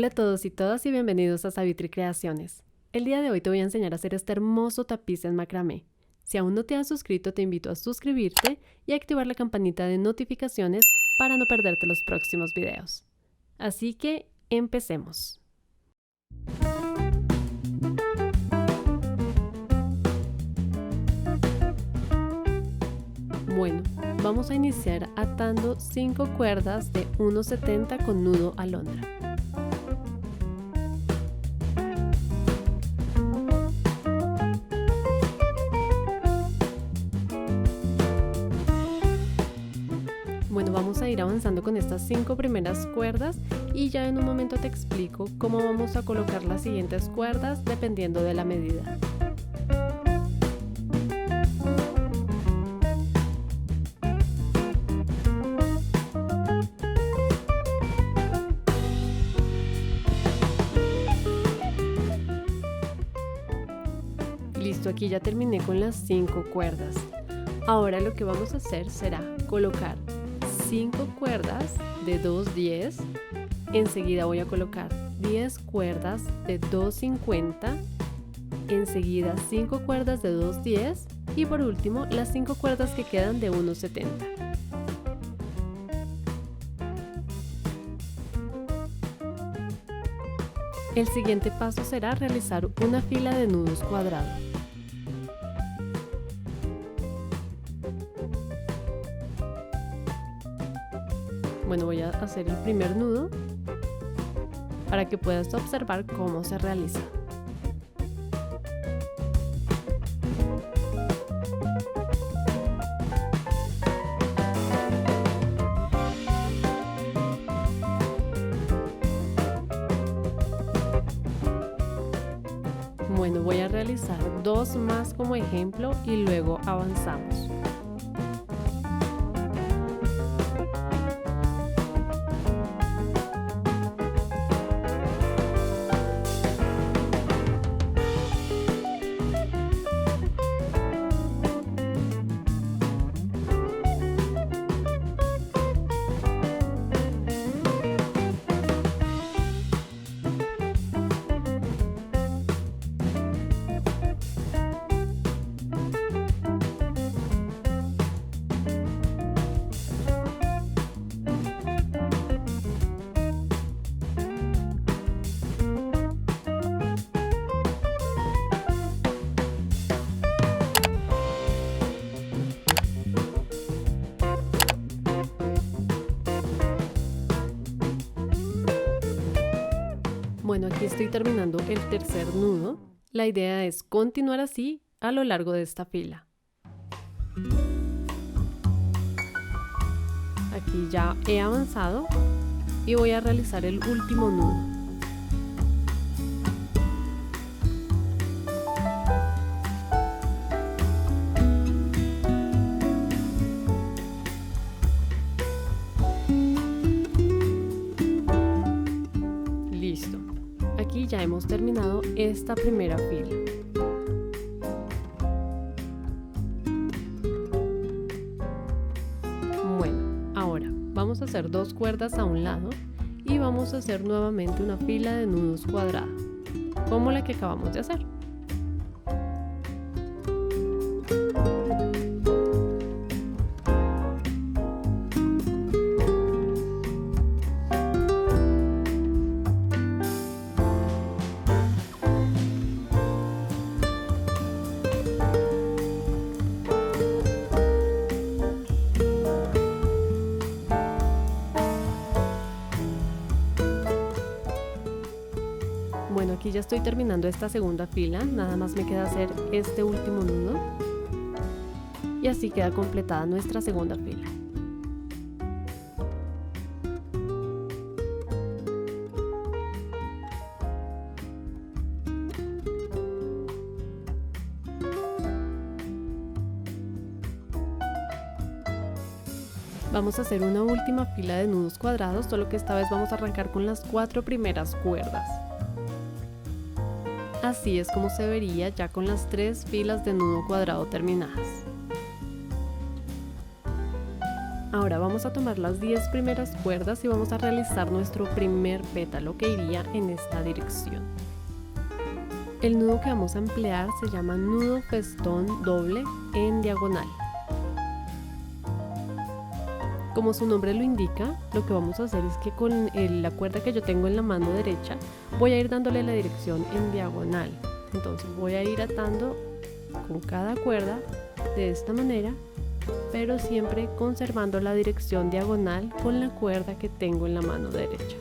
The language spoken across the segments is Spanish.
Hola a todos y todas y bienvenidos a Savitri Creaciones. El día de hoy te voy a enseñar a hacer este hermoso tapiz en macramé. Si aún no te has suscrito, te invito a suscribirte y a activar la campanita de notificaciones para no perderte los próximos videos. Así que empecemos. Bueno, vamos a iniciar atando 5 cuerdas de 1,70 con nudo alondra. Bueno, vamos a ir avanzando con estas 5 primeras cuerdas y ya en un momento te explico cómo vamos a colocar las siguientes cuerdas dependiendo de la medida. Listo, aquí ya terminé con las 5 cuerdas. Ahora lo que vamos a hacer será colocar 5 cuerdas de 2,10, enseguida voy a colocar 10 cuerdas de 2,50, enseguida 5 cuerdas de 2,10 y por último las 5 cuerdas que quedan de 1,70. El siguiente paso será realizar una fila de nudos cuadrados. Bueno, voy a hacer el primer nudo para que puedas observar cómo se realiza. Bueno, voy a realizar 2 más como ejemplo y luego avanzamos. Bueno, aquí estoy terminando el tercer nudo. La idea es continuar así a lo largo de esta fila. Aquí ya he avanzado y voy a realizar el último nudo. Listo. Aquí ya hemos terminado esta primera fila. Bueno, ahora vamos a hacer 2 cuerdas a un lado y vamos a hacer nuevamente una fila de nudos cuadrados, como la que acabamos de hacer. Bueno, aquí ya estoy terminando esta segunda fila, nada más me queda hacer este último nudo y así queda completada nuestra segunda fila. Vamos a hacer una última fila de nudos cuadrados, solo que esta vez vamos a arrancar con las 4 primeras cuerdas. Así es como se vería ya con las 3 filas de nudo cuadrado terminadas. Ahora vamos a tomar las 10 primeras cuerdas y vamos a realizar nuestro primer pétalo que iría en esta dirección. El nudo que vamos a emplear se llama nudo festón doble en diagonal. Como su nombre lo indica, lo que vamos a hacer es que con la cuerda que yo tengo en la mano derecha voy a ir dándole la dirección en diagonal. Entonces voy a ir atando con cada cuerda de esta manera, pero siempre conservando la dirección diagonal con la cuerda que tengo en la mano derecha.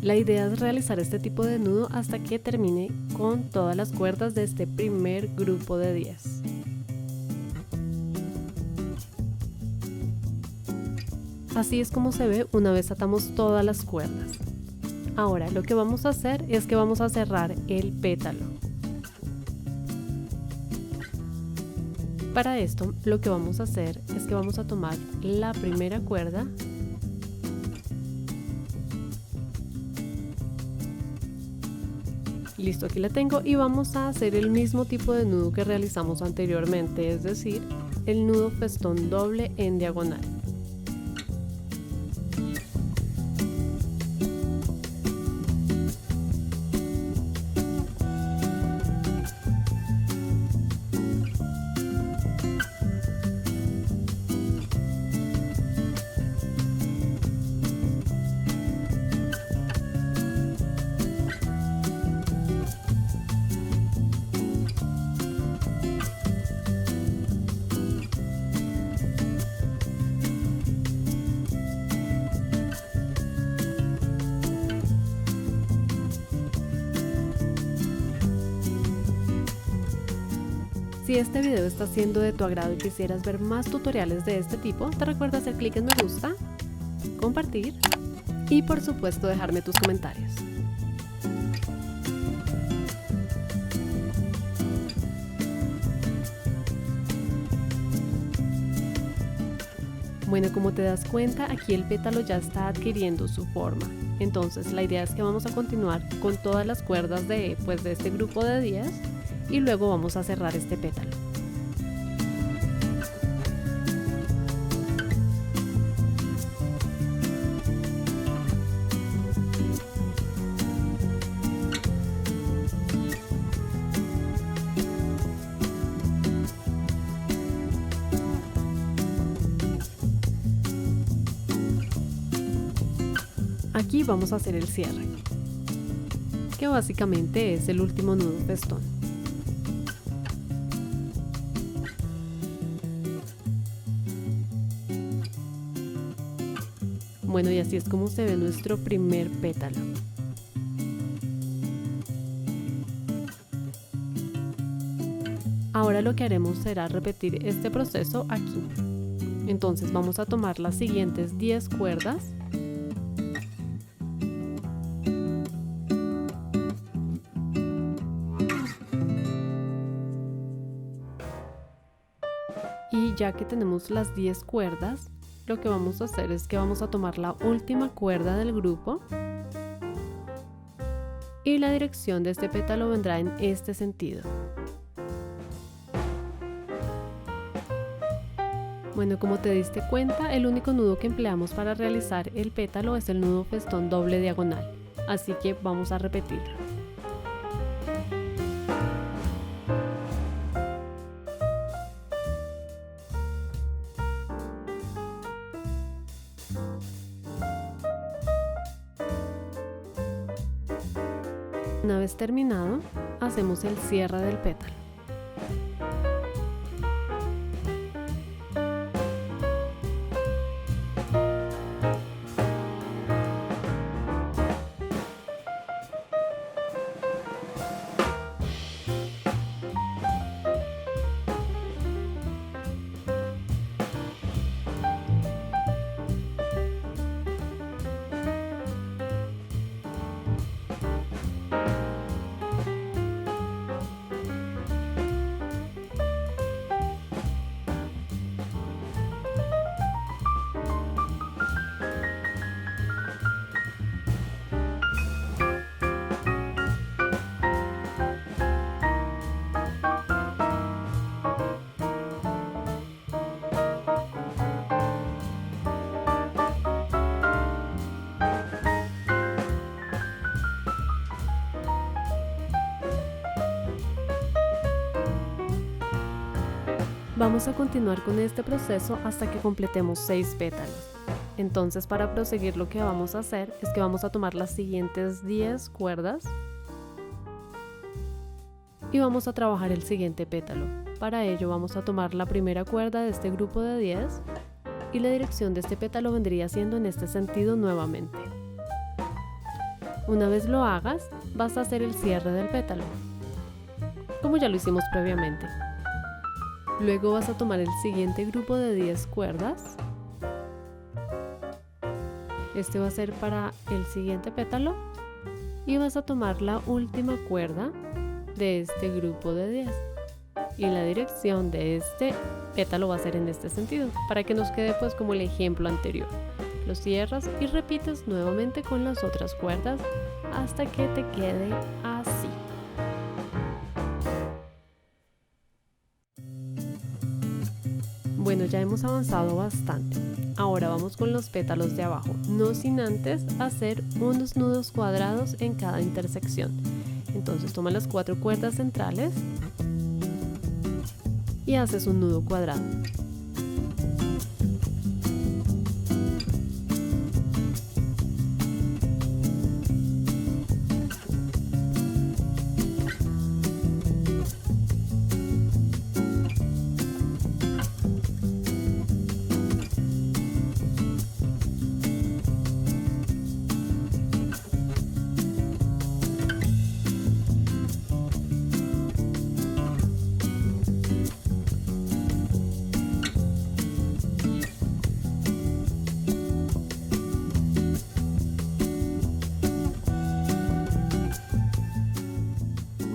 La idea es realizar este tipo de nudo hasta que termine con todas las cuerdas de este primer grupo de 10. Así es como se ve una vez atamos todas las cuerdas. Ahora lo que vamos a hacer es que vamos a cerrar el pétalo. Para esto lo que vamos a hacer es que vamos a tomar la primera cuerda Listo, aquí la tengo y vamos a hacer el mismo tipo de nudo que realizamos anteriormente, es decir, el nudo festón doble en diagonal. Si este video está siendo de tu agrado y quisieras ver más tutoriales de este tipo, te recuerdo hacer clic en me gusta, compartir y por supuesto dejarme tus comentarios. Bueno, como te das cuenta, aquí el pétalo ya está adquiriendo su forma. Entonces la idea es que vamos a continuar con todas las cuerdas de este grupo de 10 y luego vamos a cerrar este pétalo. Aquí vamos a hacer el cierre, que básicamente es el último nudo festón. Bueno, y así es como se ve nuestro primer pétalo. Ahora lo que haremos será repetir este proceso aquí. Entonces vamos a tomar las siguientes 10 cuerdas y ya que tenemos las 10 cuerdas, lo que vamos a hacer es que vamos a tomar la última cuerda del grupo y la dirección de este pétalo vendrá en este sentido. Bueno, como te diste cuenta, el único nudo que empleamos para realizar el pétalo es el nudo festón doble diagonal, así que vamos a repetirlo. Una vez terminado, hacemos el cierre del pétalo. Vamos a continuar con este proceso hasta que completemos 6 pétalos. Entonces, para proseguir, lo que vamos a hacer es que vamos a tomar las siguientes 10 cuerdas y vamos a trabajar el siguiente pétalo. Para ello vamos a tomar la primera cuerda de este grupo de 10 y la dirección de este pétalo vendría siendo en este sentido nuevamente. Una vez lo hagas, vas a hacer el cierre del pétalo, como ya lo hicimos previamente. Luego vas a tomar el siguiente grupo de 10 cuerdas. Este va a ser para el siguiente pétalo y vas a tomar la última cuerda de este grupo de 10 y la dirección de este pétalo va a ser en este sentido, para que nos quede pues como el ejemplo anterior. Lo cierras y repites nuevamente con las otras cuerdas hasta que te quede así. Bueno, ya hemos avanzado bastante. Ahora vamos con los pétalos de abajo, no sin antes hacer unos nudos cuadrados en cada intersección. Entonces toma las 4 cuerdas centrales y haces un nudo cuadrado.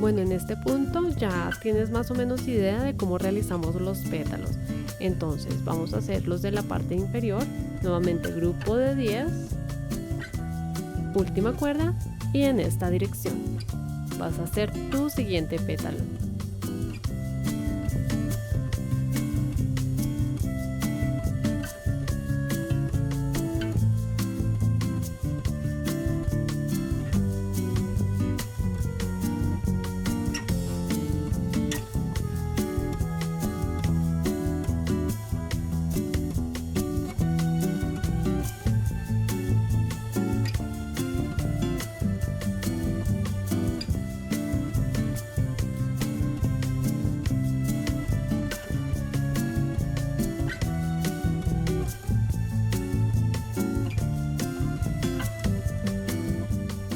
Bueno, en este punto ya tienes más o menos idea de cómo realizamos los pétalos. Entonces vamos a hacer los de la parte inferior, nuevamente grupo de 10, última cuerda y en esta dirección. Vas a hacer tu siguiente pétalo.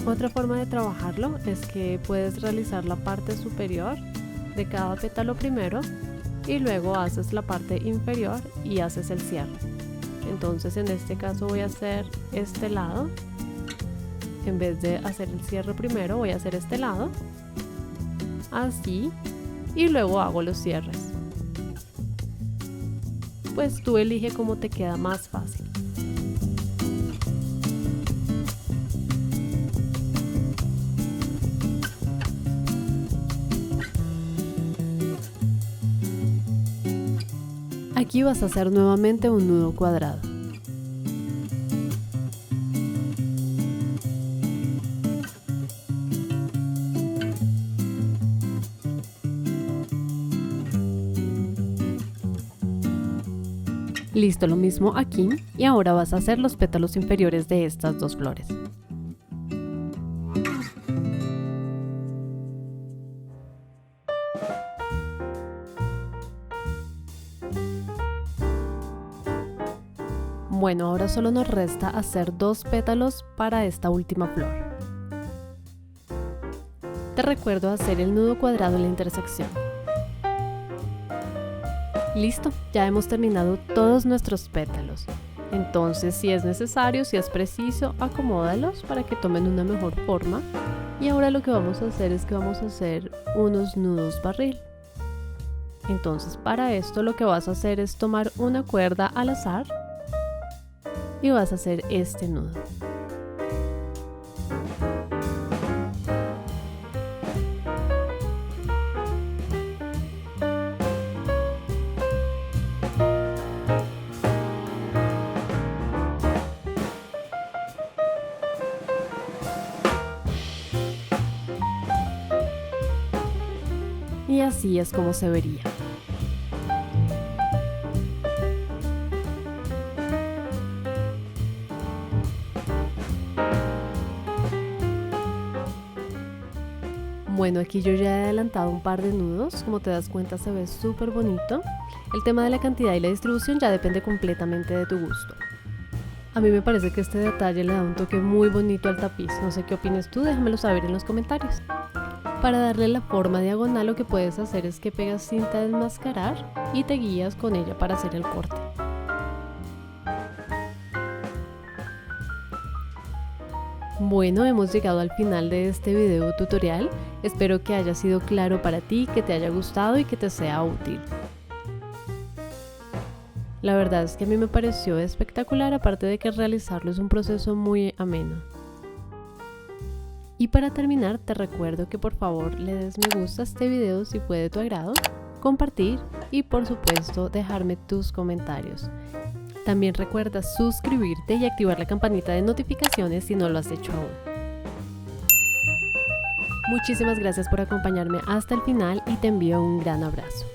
Otra forma de trabajarlo es que puedes realizar la parte superior de cada pétalo primero y luego haces la parte inferior y haces el cierre. Entonces en este caso voy a hacer este lado, en vez de hacer el cierre primero voy a hacer este lado, así, y luego hago los cierres. Pues tú elige cómo te queda más fácil. Aquí vas a hacer nuevamente un nudo cuadrado. Listo, lo mismo aquí y ahora vas a hacer los pétalos inferiores de estas dos flores. Bueno, ahora solo nos resta hacer 2 pétalos para esta última flor. Te recuerdo hacer el nudo cuadrado en la intersección. Listo, ya hemos terminado todos nuestros pétalos. Entonces, si es necesario, si es preciso, acomódalos para que tomen una mejor forma. Y ahora lo que vamos a hacer es que vamos a hacer unos nudos barril. Entonces, para esto lo que vas a hacer es tomar una cuerda al azar y vas a hacer este nudo. Y así es como se vería. Bueno, aquí yo ya he adelantado un par de nudos, como te das cuenta se ve súper bonito. El tema de la cantidad y la distribución ya depende completamente de tu gusto. A mí me parece que este detalle le da un toque muy bonito al tapiz, no sé qué opinas tú, déjamelo saber en los comentarios. Para darle la forma diagonal lo que puedes hacer es que pegas cinta de enmascarar y te guías con ella para hacer el corte. Bueno, hemos llegado al final de este video tutorial, espero que haya sido claro para ti, que te haya gustado y que te sea útil. La verdad es que a mí me pareció espectacular, aparte de que realizarlo es un proceso muy ameno. Y para terminar te recuerdo que por favor le des me gusta a este video si fue de tu agrado, compartir y por supuesto dejarme tus comentarios. También recuerda suscribirte y activar la campanita de notificaciones si no lo has hecho aún. Muchísimas gracias por acompañarme hasta el final y te envío un gran abrazo.